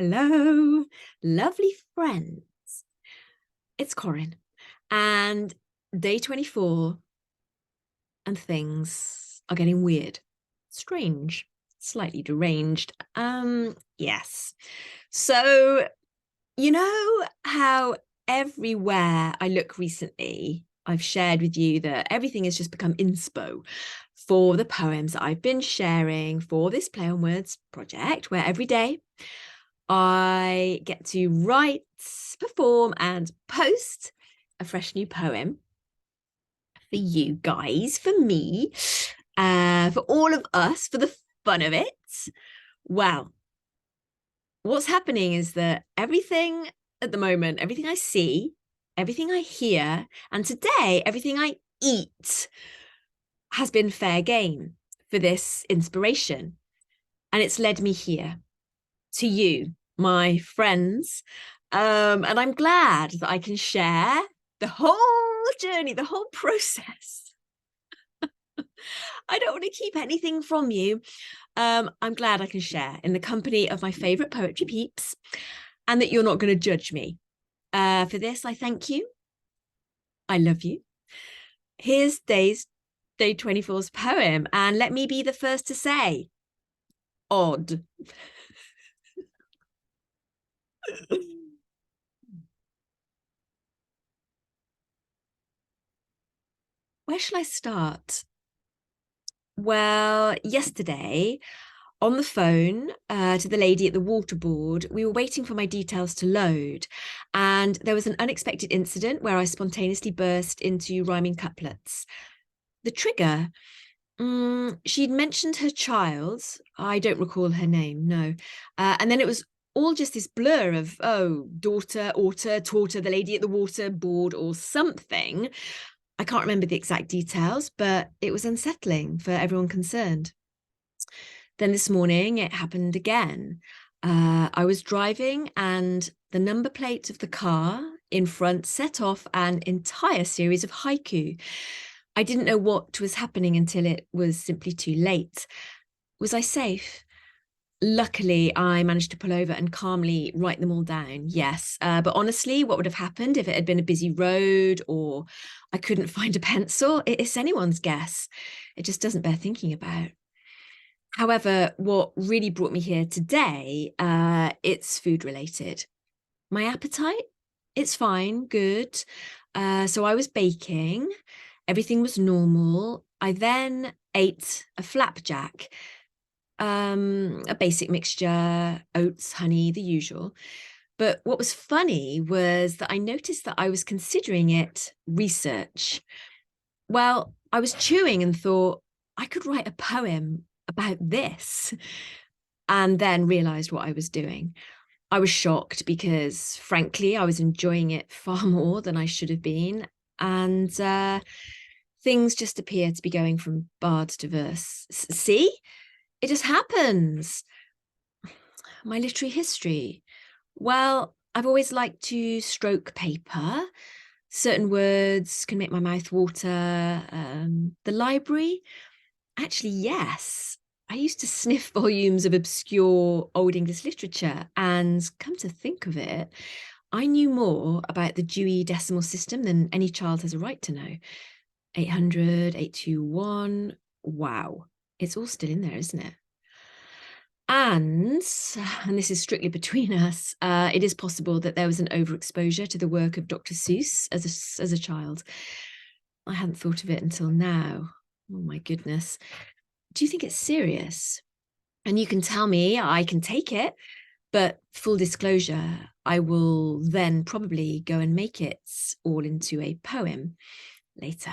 Hello, lovely friends. It's Corinne, and day 24, and things are getting weird, strange, slightly deranged. Yes. So, you know how everywhere I look recently, I've shared with you that everything has just become inspo for the poems that I've been sharing for this Play on Words project, where every day I get to write, perform, and post a fresh new poem for you guys, for me, for all of us, for the fun of it. Well, what's happening is that everything at the moment, everything I see, everything I hear, and today, everything I eat has been fair game for this inspiration. And it's led me here to you, my friends. And I'm glad that I can share the whole journey, the whole process. I don't want to keep anything from you. I'm glad I can share in the company of my favorite poetry peeps and that you're not going to judge me. For this, I thank you. I love you. Here's day 24's poem. And let me be the first to say, odd. Where shall I start? Well, yesterday on the phone to the lady at the water board, we were waiting for my details to load. And there was an unexpected incident where I spontaneously burst into rhyming couplets. The trigger, she'd mentioned her child. I don't recall her name, no. And then it was all just this blur of, oh, daughter, otter, torter, the lady at the water board or something. I can't remember the exact details, but it was unsettling for everyone concerned. Then this morning it happened again. I was driving and the number plate of the car in front set off an entire series of haiku. I didn't know what was happening until it was simply too late. Was I safe? Luckily, I managed to pull over and calmly write them all down. Yes. But honestly, what would have happened if it had been a busy road or I couldn't find a pencil? It's anyone's guess. It just doesn't bear thinking about. However, what really brought me here today, it's food related. My appetite, it's fine, good. So I was baking, everything was normal. I then ate a flapjack, a basic mixture, oats, honey, the usual. But what was funny was that I noticed that I was considering it research. Well, I was chewing and thought I could write a poem about this, and then realized what I was doing. I was shocked because, frankly, I was enjoying it far more than I should have been. And things just appear to be going from bard to verse. See, it just happens. My literary history. Well, I've always liked to stroke paper. Certain words can make my mouth water. The library, actually, yes. I used to sniff volumes of obscure Old English literature, and come to think of it, I knew more about the Dewey Decimal System than any child has a right to know. 800, 821. Wow. It's all still in there, isn't it? And this is strictly between us, it is possible that there was an overexposure to the work of Dr. Seuss as a child. I hadn't thought of it until now. Oh my goodness. Do you think it's serious? And you can tell me, I can take it, but full disclosure, I will then probably go and make it all into a poem later.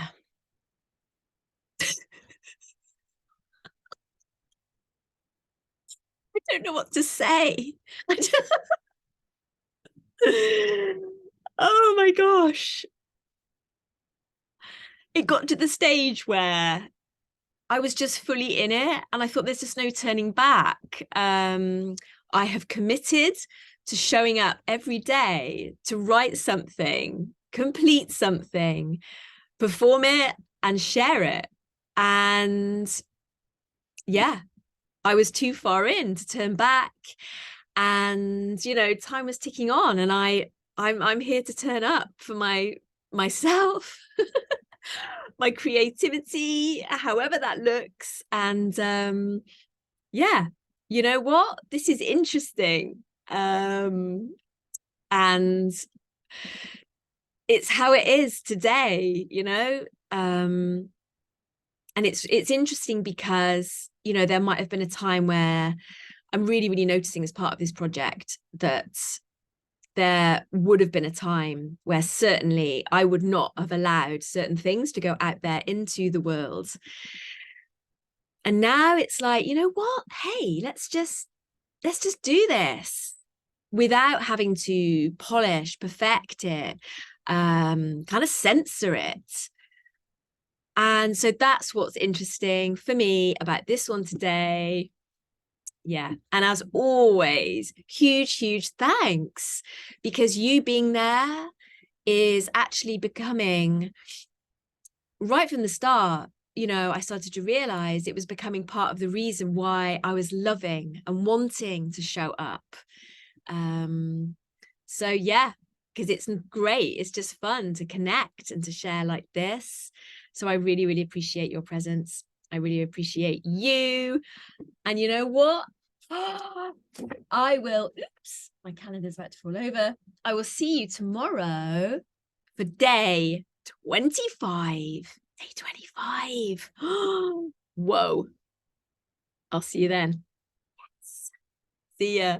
I don't know what to say. Oh my gosh. It got to the stage where I was just fully in it and I thought there's just no turning back. I have committed to showing up every day to write something, complete something, perform it and share it. And yeah, I was too far in to turn back. And, you know, time was ticking on, and I'm here to turn up for myself, my creativity, however that looks. And yeah, you know what? This is interesting. And it's how it is today, you know. And it's interesting because, you know, there might have been a time where I'm really, really noticing as part of this project that there would have been a time where certainly I would not have allowed certain things to go out there into the world. And now it's like, you know what? Hey, let's just do this without having to polish, perfect it, kind of censor it. And so that's what's interesting for me about this one today. Yeah. And as always, huge, huge thanks, because you being there is actually becoming, right from the start, you know, I started to realize it was becoming part of the reason why I was loving and wanting to show up. So yeah, because it's great. It's just fun to connect and to share like this. So I really, really appreciate your presence. I really appreciate you. And you know what? I will, oops, my calendar's about to fall over. I will see you tomorrow for day 25. Day 25. Whoa. I'll see you then. See ya.